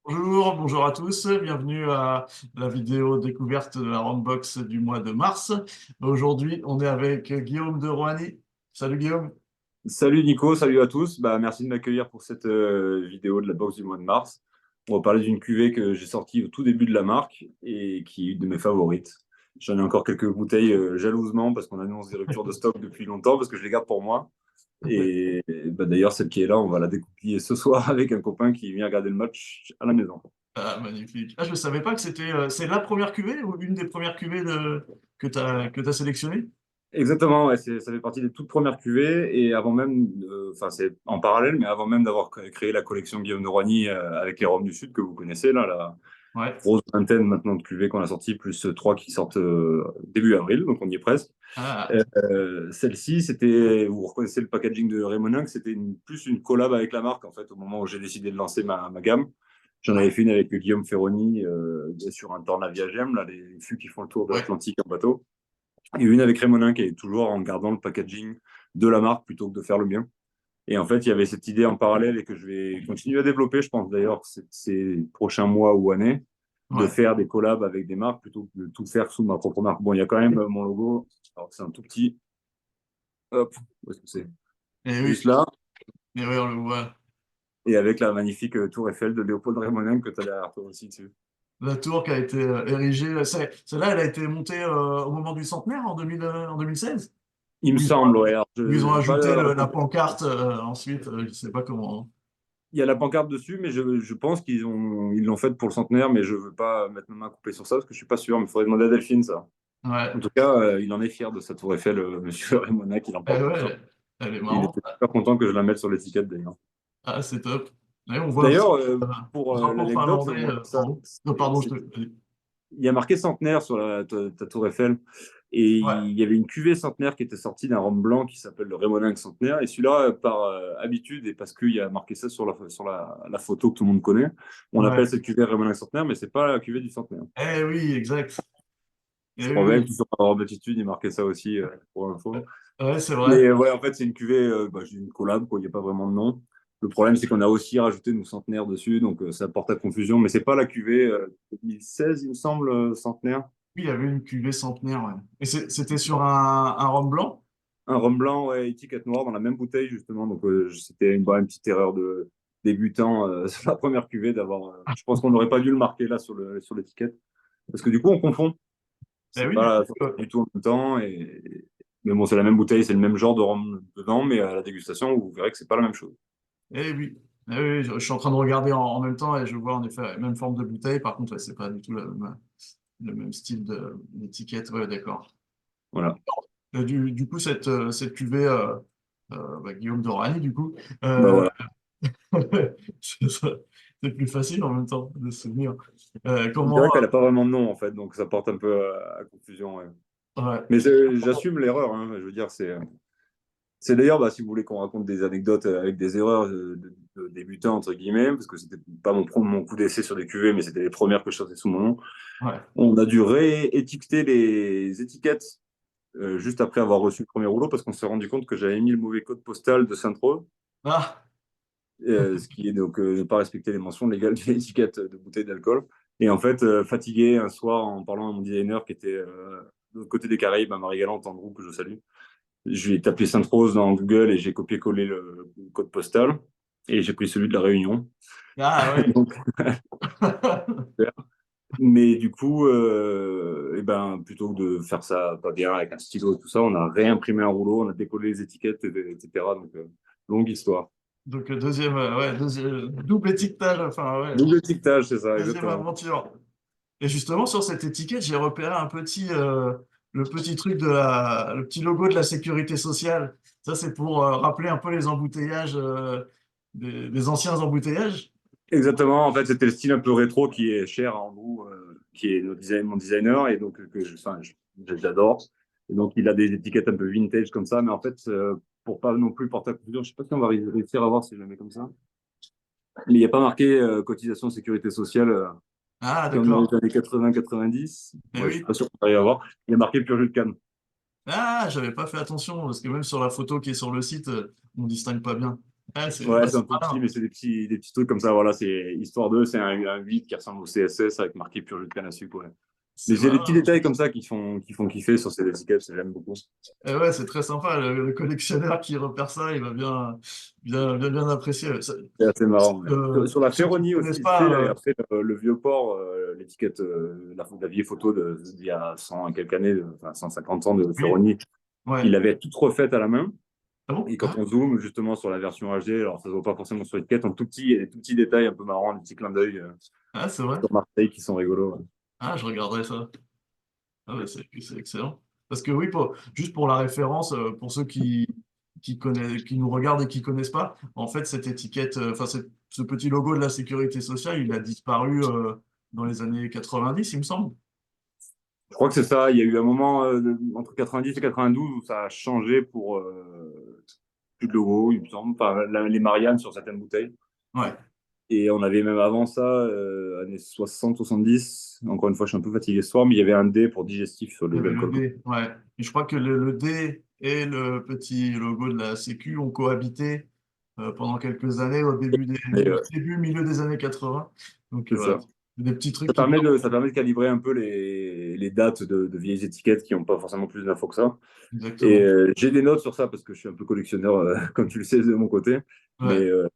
Bonjour à tous, bienvenue à la vidéo découverte de la Rombox du mois de mars. Aujourd'hui, on est avec Guillaume de Roany. Salut Guillaume. Salut Nico, salut à tous. Merci de m'accueillir pour cette vidéo de la box du mois de mars. On va parler d'une cuvée que j'ai sortie au tout début de la marque et qui est une de mes favorites. J'en ai encore quelques bouteilles jalousement parce qu'on annonce des ruptures de stock depuis longtemps parce que je les garde pour moi. D'ailleurs, celle qui est là, on va la découpiller ce soir avec un copain qui vient regarder le match à la maison. Ah, magnifique. Ah, je ne savais pas que c'est la première cuvée ou une des premières cuvées que tu as sélectionnées? Exactement, ouais, ça fait partie des toutes premières cuvées et avant même, enfin c'est en parallèle, mais avant même d'avoir créé la collection Guillaume de Roigny avec les Roms du Sud que vous connaissez, là, la Ouais. grosse vingtaine maintenant de cuvées qu'on a sorties, plus trois qui sortent début avril, donc on y est presque. Ah, Celle-ci, c'était, vous reconnaissez le packaging de Raymond, c'était plus une collab avec la marque en fait au moment où j'ai décidé de lancer ma gamme. J'en avais fait une avec Guillaume Ferroni sur un Torna Viagem, là, les fûts qui font le tour de ouais. l'Atlantique en bateau. Et une avec Rémonin qui est toujours en gardant le packaging de la marque plutôt que de faire le mien. Et en fait, il y avait cette idée en parallèle et que je vais continuer à développer, je pense d'ailleurs, ces prochains mois ou années, de Ouais. faire des collabs avec des marques plutôt que de tout faire sous ma propre marque. Bon, il y a quand même mon logo, alors c'est un tout petit, hop, où est-ce que c'est? Et Juste oui, là, et oui, on le voit. et avec la magnifique tour Eiffel de Léopold Rémonin que tu as derrière toi aussi dessus. La tour qui a été érigée, celle-là, elle a été montée au moment du centenaire en 2016? Il me Où ils ont, semble, ouais. Alors, où ils ont j'ai pas ajouté la la pancarte ensuite, je sais pas comment. Il y a la pancarte dessus, mais je pense ils l'ont faite pour le centenaire, mais je veux pas mettre ma main coupée sur ça parce que je suis pas sûr. Mais il faudrait demander à Delphine ça. En Ouais. tout cas, il en est fier de sa tour Eiffel, Monsieur Raymond, qu'il en Eh porte partout. ouais, elle est Il marrante. était super content que je la mette sur l'étiquette d'ailleurs. Ah, c'est top. Et on voit aussi D'ailleurs, euh, pour drapeau l'anecdote, finlandais ça, en haut. Non, pardon, il y a marqué centenaire sur ta tour Eiffel. Et Ouais, il y avait une cuvée centenaire qui était sortie d'un rhum blanc qui s'appelle le Rémoningue centenaire. Et celui-là, par habitude, et parce qu'il y a marqué ça sur la photo que tout le monde connaît, on appelle ouais. cette cuvée Rémoningue centenaire, mais c'est pas la cuvée du centenaire. Eh oui, exact. Eh Je oui, crois même oui. que sur Rhum Altitude, il marquait ça aussi pour info. Ouais, c'est vrai. Mais ouais, en fait, c'est une cuvée, j'ai une collab, quoi. Il n'y a pas vraiment de nom. Le problème, c'est qu'on a aussi rajouté nos centenaires dessus, donc ça porte à confusion. Mais c'est pas la cuvée 2016, il me semble, centenaire. Oui, il y avait une cuvée centenaire, ouais. Et c'était sur un rhum blanc? Un rhum blanc, ouais, étiquette noire dans la même bouteille, justement. Donc, c'était une petite erreur de débutant sur la première cuvée d'avoir. Je pense qu'on n'aurait pas dû le marquer là sur l'étiquette. Parce que du coup, on confond. Eh C'est oui, du pas coup, du tout en même temps. Mais bon, c'est la même bouteille, c'est le même genre de rhum dedans, mais à la dégustation, vous verrez que c'est pas la même chose. eh oui. Eh oui, je suis en train de regarder en même temps et je vois en effet la même forme de bouteille. Par contre, ouais, c'est pas du tout le même style d'étiquette. Ouais, d'accord. Voilà. Du coup, cette cuvée, Guillaume Dorani, du coup, Bah euh, voilà. c'est ça. C'est plus facile en même temps de se souvenir. Je Comment, dirais qu'elle a pas vraiment de nom, en fait, donc ça porte un peu à confusion, ouais. ouais, Mais j'assume l'erreur, hein. Je veux dire, c'est d'ailleurs, si vous voulez qu'on raconte des anecdotes avec des erreurs de débutants, entre guillemets, parce que c'était pas mon coup d'essai sur des cuvées, mais c'était les premières que je sortais sous mon nom. ouais. On a dû réétiqueter les étiquettes juste après avoir reçu le premier rouleau parce qu'on s'est rendu compte que j'avais mis le mauvais code postal de Sainte-Rose, Ah, ce qui est donc ne pas respecter les mentions légales de l'étiquette de bouteille d'alcool. Et en fait, fatigué un soir en parlant à mon designer qui était de l'autre côté des Caraïbes, à Marie-Galante, Andrew, que je salue, je lui ai tapé Sainte-Rose dans Google et j'ai copié-collé le code postal et j'ai pris celui de la Réunion. ah ouais. Donc, mais du coup, plutôt que de faire ça pas bien avec un stylo et tout ça, on a réimprimé un rouleau, on a décollé les étiquettes, etc. Donc, longue histoire. Donc, double étiquetage, enfin, ouais, Double étiquetage, c'est ça, deuxième exactement. aventure. Et justement, sur cette étiquette, j'ai repéré le petit truc le petit logo de la sécurité sociale. Ça, c'est pour rappeler un peu les embouteillages, des anciens embouteillages. Exactement. En fait, c'était le style un peu rétro qui est cher à Andrew, qui est mon designer, et donc j'adore. Et donc, il a des étiquettes un peu vintage comme ça, mais en fait, pour pas non plus porter à confusion, je sais pas si on va réussir à voir si je le mets comme ça. Mais il n'y a pas marqué cotisation sécurité sociale Ah, comme dans les d'accord. années 80-90. Eh Ouais, je suis oui. pas sûr qu'on arrive à voir. Il y a marqué pur jus de canne. Ah, j'avais pas fait attention, parce que même sur la photo qui est sur le site, on distingue pas bien. Ah, Ouais, bah, c'est un c'est peu petit, malin. mais c'est des petits trucs comme ça. Voilà, c'est histoire d'eux, c'est un 8 qui ressemble au CSS avec marqué pur jus de canne à sucre. Ouais. Mais C'est c'est des petits malin. détails comme ça qui font kiffer sur ces étiquettes, ça j'aime beaucoup. Et ouais, c'est très sympa. Le collectionneur qui repère ça, il va bien apprécier. C'est assez marrant. Ouais. Sur la Pour ceux qui ne Ferroni connaissent aussi, tu sais, pas, il avait fait le vieux port, l'étiquette, la vieille photo d'il y a 100 et quelques années, enfin 150 ans de oui, Ferroni. Il ouais. l'avait toute refaite à la main. Ah bon? Et quand Ah, on zoome justement sur la version HD, alors ça se voit pas forcément sur l'étiquette, en tout petit, il y a des tout petits détails un peu marrants, des petits clins d'œil ah, c'est vrai. sur Marseille qui sont rigolos. Ouais. Ah, je regarderai ça. Ah, ouais, c'est excellent. Parce que oui, juste pour la référence, pour ceux qui nous regardent et qui connaissent pas, en fait, cette étiquette, enfin, ce petit logo de la sécurité sociale, il a disparu dans les années 90, il me semble. Je crois que c'est ça. Il y a eu un moment entre 90 et 92 où ça a changé pour plus de logo, il me semble. Enfin, les Marianne sur certaines bouteilles. Ouais. Et on avait même avant ça, années 60, 70. Encore une fois, je suis un peu fatigué ce soir, mais il y avait un D pour digestif sur Il y avait le l'alcool. D, ouais. Et je crois que le D et le petit logo de la Sécu ont cohabité pendant quelques années Mais début, milieu des années 80. Donc c'est voilà, ça. des petits trucs qui Ça permet de calibrer un peu les dates de vieilles étiquettes qui n'ont pas forcément plus d'infos que ça. Et exactement. j'ai des notes sur ça parce que je suis un peu collectionneur, comme tu le sais, de mon côté. Mais Ouais.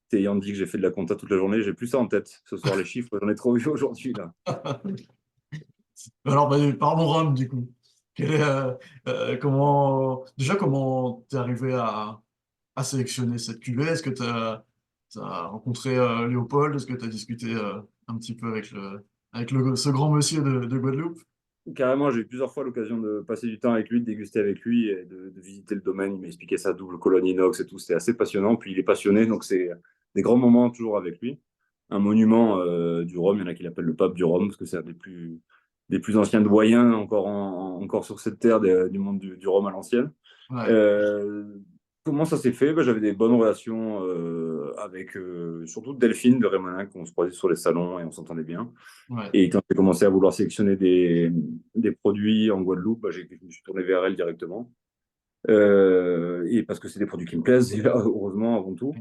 t'ayant dit que j'ai fait de la compta toute la journée, j'ai plus ça en tête. Ce soir, les chiffres, j'en ai trop vu aujourd'hui, là. Alors, bah, parlons rhum, du coup. Quel est, comment t'es arrivé à sélectionner cette cuvée? Est-ce que t'as rencontré Léopold? Est-ce que t'as discuté un petit peu ce grand monsieur de Guadeloupe? Carrément, j'ai eu plusieurs fois l'occasion de passer du temps avec lui, de déguster avec lui et de visiter le domaine. Il m'a expliqué sa double colonne inox et tout. C'était assez passionnant. Puis il est passionné, donc c'est des grands moments toujours avec lui. Un monument du rhum, il y en a qui l'appellent le pape du rhum, parce que c'est un des plus anciens doyens encore sur cette terre du monde du rhum à l'ancienne. Ouais, Euh, Comment ça s'est fait? Ben, j'avais des bonnes relations avec surtout Delphine de Rémonin, qu'on se croisait sur les salons et on s'entendait bien. ouais, Et quand j'ai commencé à vouloir sélectionner des produits en Guadeloupe, bah, je me suis tourné vers elle directement. Et parce que c'est des produits qui me plaisent, et là, heureusement, avant tout.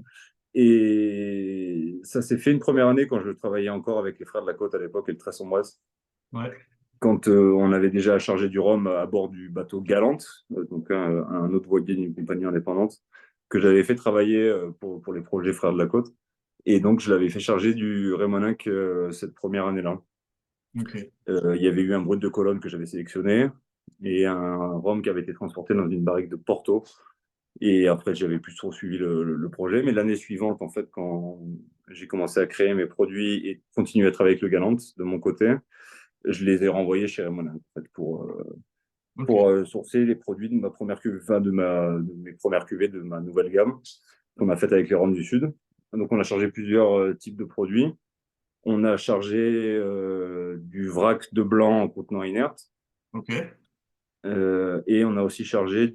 Et ça s'est fait une première année quand je travaillais encore avec les Frères de la Côte à l'époque et le Tresson-Bresse, ouais. quand on avait déjà chargé du rhum à bord du bateau Galante, donc un autre voilier d'une compagnie indépendante, que j'avais fait travailler pour les projets Frères de la Côte. Et donc, je l'avais fait charger du Rémoninck cette première année-là. Ok. Il y avait eu un brut de colonne que j'avais sélectionné et un rhum qui avait été transporté dans une barrique de Porto. Et après, j'avais plus trop suivi le projet. Mais l'année suivante, en fait, quand j'ai commencé à créer mes produits et continuer à travailler avec le Galant de mon côté, je les ai renvoyés chez Raymond en fait, Ok. pour sourcer les produits de ma première cuvée, enfin, de mes premières cuvées de ma nouvelle gamme qu'on a faite avec les rhums du Sud. Donc, on a chargé plusieurs types de produits. On a chargé du vrac de blanc en contenant inerte. Ok. Et on a aussi chargé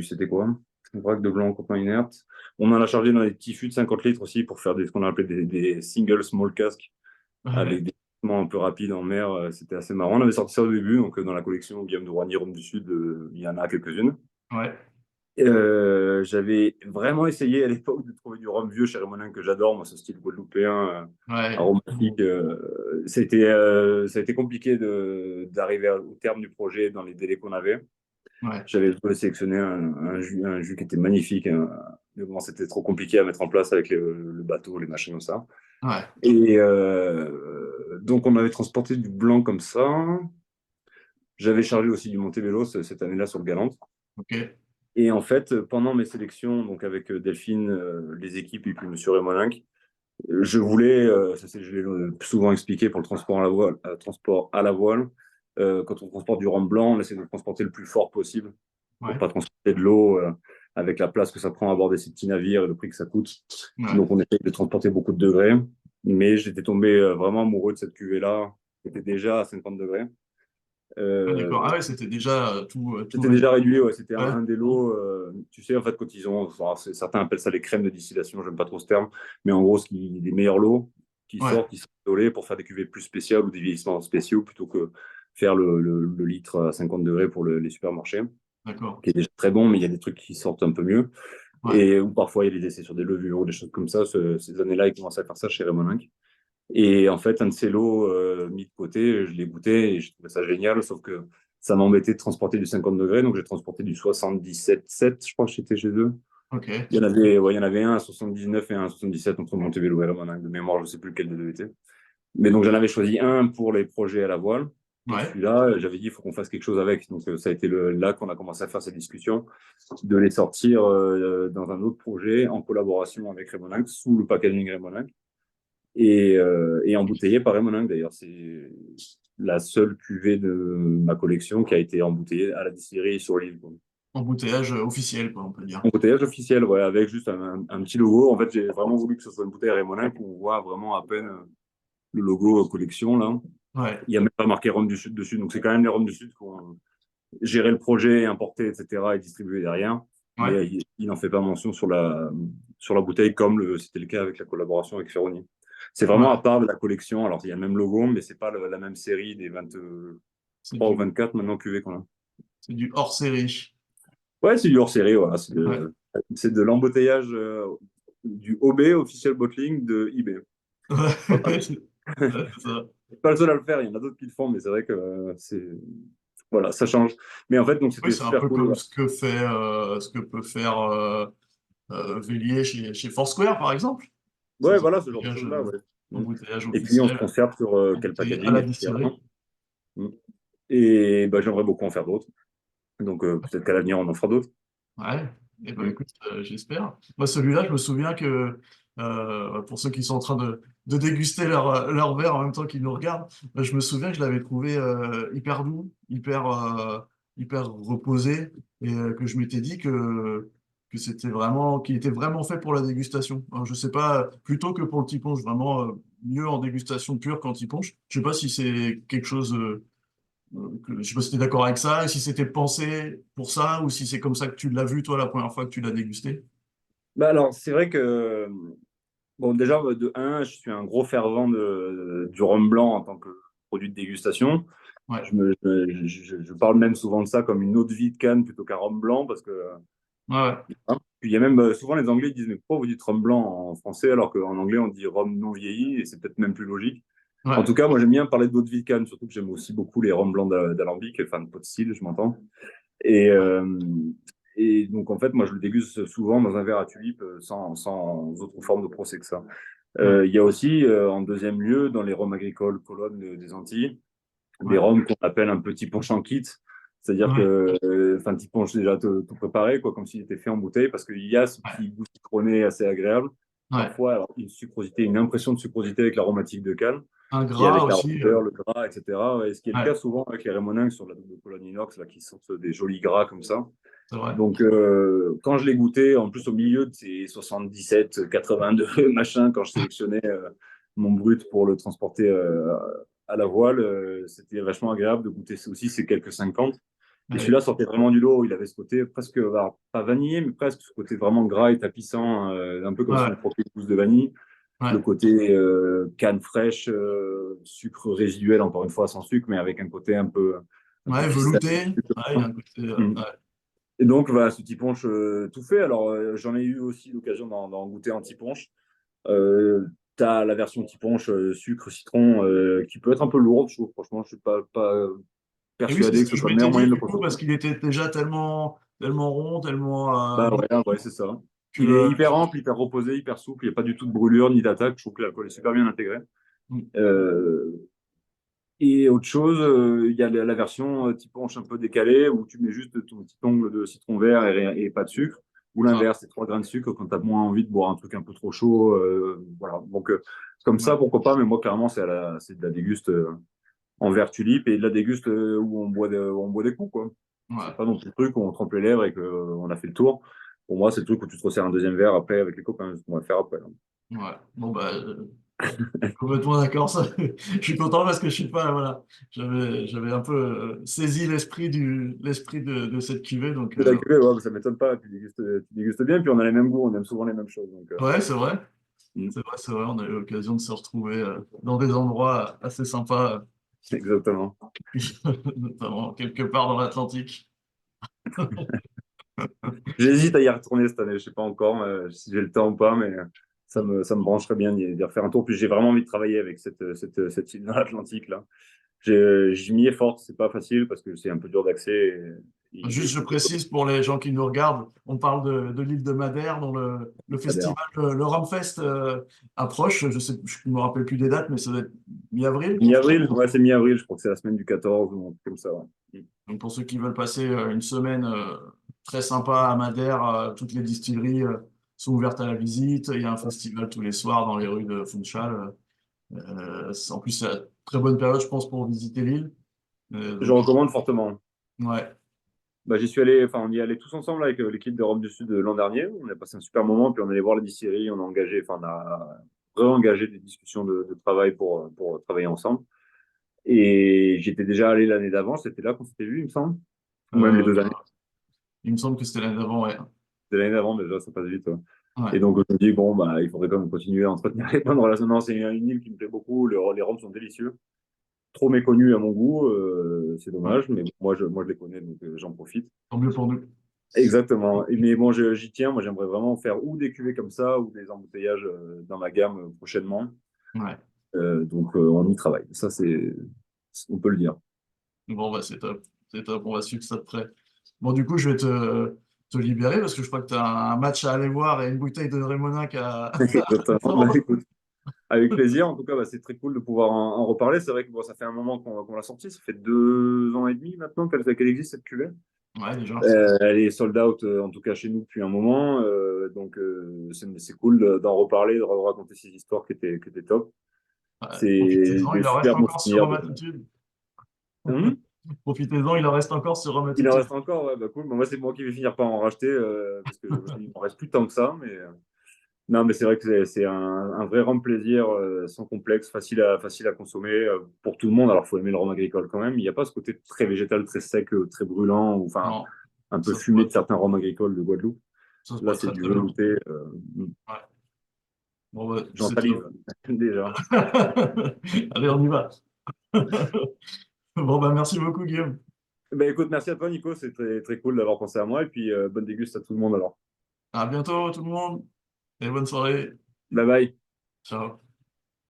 c'était quoi? Un vrac de blanc en contenant inerte. On en a chargé dans des petits fûts de 50 litres aussi pour faire ce qu'on a appelé des single small casks Ouais. avec des traitements un peu rapides en mer. C'était assez marrant. On avait sorti ça au début, donc dans la collection Guillaume de Roigny, Rhum du Sud, il y en a quelques-unes. Ouais. J'avais vraiment essayé à l'époque de trouver du rhum vieux chez Ramonin que j'adore, moi, ce style guadeloupéen Ouais. aromatique. Ça a été compliqué d'arriver au terme du projet dans les délais qu'on avait. Ouais. J'avais sélectionné un jus qui était magnifique, hein, mais bon, c'était trop compliqué à mettre en place avec le bateau, les machins comme ça. Ouais. Et donc, on avait transporté du blanc comme ça. J'avais chargé aussi du Montebello cette année-là sur le Galant. Ok. Et en fait, pendant mes sélections, donc avec Delphine, les équipes et puis Monsieur Rémolinck, je voulais, je l'ai souvent expliqué pour le transport à la voile, quand on transporte du rhum blanc, on essaie de le transporter le plus fort possible pour Ouais. pas transporter de l'eau avec la place que ça prend à bord de ces petits navires et le prix que ça coûte. Ouais. Donc on essaie de transporter beaucoup de degrés. Mais j'étais tombé vraiment amoureux de cette cuvée-là, qui était déjà à 50 degrés. Ah, d'accord. Euh, Ah ouais, c'était déjà tout C'était réglé. déjà réduit, ouais. C'était Ouais. un des lots. Tu sais, en fait, quand ils ont. Enfin, certains appellent ça les crèmes de distillation, j'aime pas trop ce terme. Mais en gros, les meilleurs lots Ouais. qui sont isolés pour faire des cuvées plus spéciales ou des vieillissements spéciaux plutôt que faire le litre à 50 degrés pour les supermarchés, D'accord. qui est déjà très bon, mais il y a des trucs qui sortent un peu mieux. Ouais, ou parfois il y a des essais sur des levures ou des choses comme ça. Ces années-là, ils commençaient à faire ça chez Raymond Inc. Et en fait, un de ces lots mis de côté, je l'ai goûté et je trouvais ça génial, sauf que ça m'embêtait de transporter du 50 degrés, donc j'ai transporté du 77,7, je crois que j'étais chez eux. ok. Il y en avait un à 79 et un à 77 entre Montebello et Raymond Inc. De mémoire, je ne sais plus lequel des deux était. Mais donc j'en avais choisi un pour les projets à la voile. Et Ouais, celui-là, j'avais dit, il faut qu'on fasse quelque chose avec. Donc ça a été là qu'on a commencé à faire cette discussion, de les sortir dans un autre projet en collaboration avec Raymond Inc. sous le packaging Raymond Inc. Et embouteillé par Raymond Inc. D'ailleurs, c'est la seule cuvée de ma collection qui a été embouteillée à la distillerie sur l'île. embouteillage officiel, quoi, on peut dire. Embouteillage officiel, ouais, avec juste un petit logo. En fait, j'ai vraiment voulu que ce soit une bouteille Raymond Inc. Où on voit vraiment à peine le logo collection là. Ouais, Il n'y a même pas marqué Rhum du Sud dessus. Donc, c'est quand même les Rhum du Sud qui ont géré le projet, importé, etc. et distribué derrière. Mais ouais, il n'en fait pas mention sur la bouteille comme c'était le cas avec la collaboration avec Ferroni. C'est vraiment à ouais. part de la collection. Alors, il y a le même logo, mais c'est pas la même série des C'est 23 ou du, 24 maintenant cuvées qu'on a. c'est du hors série. Ouais, c'est du hors série. Voilà. Ouais. C'est de l'embouteillage du OB, Official Bottling de eBay. Pas mal. Ouais, c'est ça. Je suis pas le seul à le faire. Il y en a d'autres qui le font, mais c'est vrai que voilà, ça change. Mais en fait, donc Oui, c'était c'est un super peu cool. comme ce que peut faire Vélier chez Foursquare, par exemple. C'est Ouais, des voilà, ce genre de embouteillages, choses-là. Ouais. Mm. embouteillages Et puis, on se officiels, conserve sur quel embouteillés à packaging, la etc. distillerie. Mm. Et bah, j'aimerais beaucoup en faire d'autres. Donc, peut-être qu'à l'avenir, on en fera d'autres. Ouais, et ben Mm. écoute, j'espère. Moi, celui-là, je me souviens que pour ceux qui sont en train de déguster leur verre en même temps qu'ils nous regardent, je me souviens que je l'avais trouvé hyper doux, hyper reposé, et que je m'étais dit que c'était vraiment, qu'il était vraiment fait pour la dégustation. Alors, je sais pas, plutôt que pour le petit punch, vraiment mieux en dégustation pure qu'en petit punch. Je sais pas si c'est quelque chose. Je sais pas si tu es d'accord avec ça, et si c'était pensé pour ça, ou si c'est comme ça que tu l'as vu, toi, la première fois que tu l'as dégusté. Bah, alors, c'est vrai que, bon, déjà, de un, je suis un gros fervent du rhum blanc en tant que produit de dégustation. Ouais, Je parle même souvent de ça comme une eau de vie de canne plutôt qu'un rhum blanc parce que ouais, hein. Puis il y a même souvent les Anglais disent mais pourquoi vous dites rhum blanc en français alors qu'en anglais on dit rhum non vieilli et c'est peut-être même plus logique. En ouais, tout cas, moi j'aime bien parler d'eau de vie de canne, surtout que j'aime aussi beaucoup les rhums blancs d'alambic, enfin de pot de style, je m'entends. Et, ouais, euh, et donc en fait, moi je le déguste souvent dans un verre à tulipe sans autre forme de procès que ça. ouais, Il y a aussi en deuxième lieu dans les rhums agricoles colonnes des Antilles des ouais, rhums qu'on appelle un petit punch en kit. C'est-à-dire ouais, que, enfin, petit punch déjà tout préparé, quoi, comme s'il était fait en bouteille, parce qu'il y a ce ouais, petit goût citronné assez agréable. ouais. Parfois, alors, une sucrosité, une impression de sucrosité avec l'aromatique de canne Un et gras avec la aussi. rondeur, le gras, etc. Et ce qui est le cas Ouais, souvent avec les Rémoningues sur la double colonne inox, là, qui sortent des jolis gras comme ça. c'est vrai. Donc, quand je l'ai goûté, en plus au milieu de ces 77, 82 machin, quand je sélectionnais mon brut pour le transporter à la voile, c'était vachement agréable de goûter aussi ces quelques 50. Et Ouais, celui-là sortait vraiment du lot. Il avait ce côté presque, alors, pas vanillé, mais presque ce côté vraiment gras et tapissant, un peu comme si on ouais, croquait une gousse de vanille. Le ouais, côté canne fraîche, sucre résiduel, encore une fois sans sucre, mais avec un peu ouais, pistache. velouté. Ouais, il y a un côté. Mm. Ouais, Et donc, voilà, ce petit punch tout fait. Alors, j'en ai eu aussi l'occasion d'en goûter un petit punch. Tu as la version petit punch sucre, citron, qui peut être un peu lourde, je trouve. Franchement, je suis pas et oui, c'est persuadé ce que que ce je soit le m'étais meilleur moyen dit, de le du coup, parce consommer. qu'il était déjà tellement rond, tellement Bah bon, ouais, ouais, c'est ça. que. Il est hyper ample, hyper reposé, hyper souple. Il n'y a pas du tout de brûlure ni d'attaque. Je trouve que l'alcool est super bien intégré. Euh, et autre chose, il y a la version petit punch un peu décalée où tu mets juste ton petit ongle de citron vert et pas de sucre. Ou Ça, l'inverse, c'est 3 grains de sucre quand tu as moins envie de boire un truc un peu trop chaud. Voilà. Donc, comme ça, ouais, pourquoi pas, mais moi, clairement, c'est de la déguste en verre tulipe et de la déguste où où on boit des coups, quoi. C'est ouais, pas non plus le truc où on trempe les lèvres et qu'on a fait le tour. Pour moi, c'est le truc où tu te resserres un deuxième verre après avec les copains, ce qu'on va faire après, hein. ouais. Bon, bah, complètement d'accord, ça. Je suis content parce que je suis pas, voilà, j'avais un peu saisi l'esprit de cette cuvée, donc De la cuvée, ouais, ça m'étonne pas. Tu dégustes bien, puis on a les mêmes goûts, on aime souvent les mêmes choses. Donc, ouais, c'est vrai, mm, c'est vrai, on a eu l'occasion de se retrouver dans des endroits assez sympas, exactement. notamment quelque part dans l'Atlantique. J'hésite à y retourner cette année. Je sais pas encore si j'ai le temps ou pas, mais ça me brancherait bien d'y refaire un tour. Puis j'ai vraiment envie de travailler avec cette île dans l'Atlantique là. Je m'y efforce, c'est pas facile parce que c'est un peu dur d'accès. Juste, je précise pour les gens qui nous regardent, on parle de l'île de Madère, dont le festival, le Ramfest approche. Je ne me rappelle plus des dates, mais ça doit être mi-avril, quelque chose comme Mi-avril, ça. ouais, c'est mi-avril, je crois que c'est la semaine du 14 ou un truc comme ça. Ouais. Donc pour ceux qui veulent passer une semaine très sympa à Madère, toutes les distilleries sont ouvertes à la visite. Il y a un festival tous les soirs dans les rues de Funchal. En plus, c'est une très bonne période, je pense, pour visiter l'île. Je Donc, recommande fortement. ouais. Bah, j'y suis allé, enfin, on y allait tous ensemble avec l'équipe d'Europe du Sud l'an dernier. On a passé un super moment, puis on allait voir la distillerie, on a engagé, enfin, on a re-engagé des discussions de travail pour travailler ensemble. Et j'étais déjà allé l'année d'avant, c'était là qu'on s'était vu, il me semble. Ou même les Euh, 2 années. il me semble que c'était l'année d'avant, ouais. C'était l'année d'avant déjà, ça passe vite. Ouais. Et Ouais. donc, je me dis, bon, bah, il faudrait quand même continuer à entretenir les bonnes relations. Non, c'est une île qui me plaît beaucoup, les rhums sont délicieux. Trop méconnus à mon goût, c'est Ouais. dommage, mais bon, moi, je les connais, donc j'en profite. Tant mieux pour nous. Exactement. Mais bon, j'y tiens. Moi, j'aimerais vraiment faire ou des cuvées comme ça ou des embouteillages dans ma gamme prochainement. Ouais. Donc, on y travaille. Ça, on peut le dire. Bon, bah, c'est top. C'est top. On va suivre ça de près. Bon, du coup, je vais te libérer parce que je crois que tu as un match à aller voir et une bouteille de Rémonac à Exactement. Bah, prendre. écoute, avec plaisir. En tout cas, bah, c'est très cool de pouvoir en reparler. C'est vrai que bon, ça fait un moment qu'on l'a sortie. Ça fait 2 ans et demi maintenant qu'elle existe, cette cuvée. Ouais, déjà. Elle est sold out, en tout cas chez nous, depuis un moment. Donc, c'est cool d'en reparler, de raconter ces histoires qui étaient top. Ouais. C'est Profitez-en, des il en reste super bons encore sur souvenirs Rome de. Attitude. Hum. Profitez-en, il en reste encore sur Rome Il en Attitude. reste encore, ouais, bah cool. Bah, moi, c'est moi qui vais finir par en racheter parce que il m'en reste plus tant que ça. Non, mais c'est vrai que c'est un vrai rhum plaisir, sans complexe, facile à consommer pour tout le monde. Alors, il faut aimer le rhum agricole quand même. Il n'y a pas ce côté très végétal, très sec, très brûlant, ou enfin Non, un peu ça se fumé de boit, certains rhums agricoles de Guadeloupe. ça se Là, boit c'est très du très bien. velouté. Ouais. Bon, bah, J'en c'est salive top. déjà. Allez, on y va. Bon, bah, merci beaucoup, Guillaume. Ben, écoute, merci à toi, Nico. C'est très, très cool d'avoir pensé à moi. Et puis, bonne déguste à tout le monde alors. À bientôt, tout le monde, et bonne soirée. Bye bye. Ciao.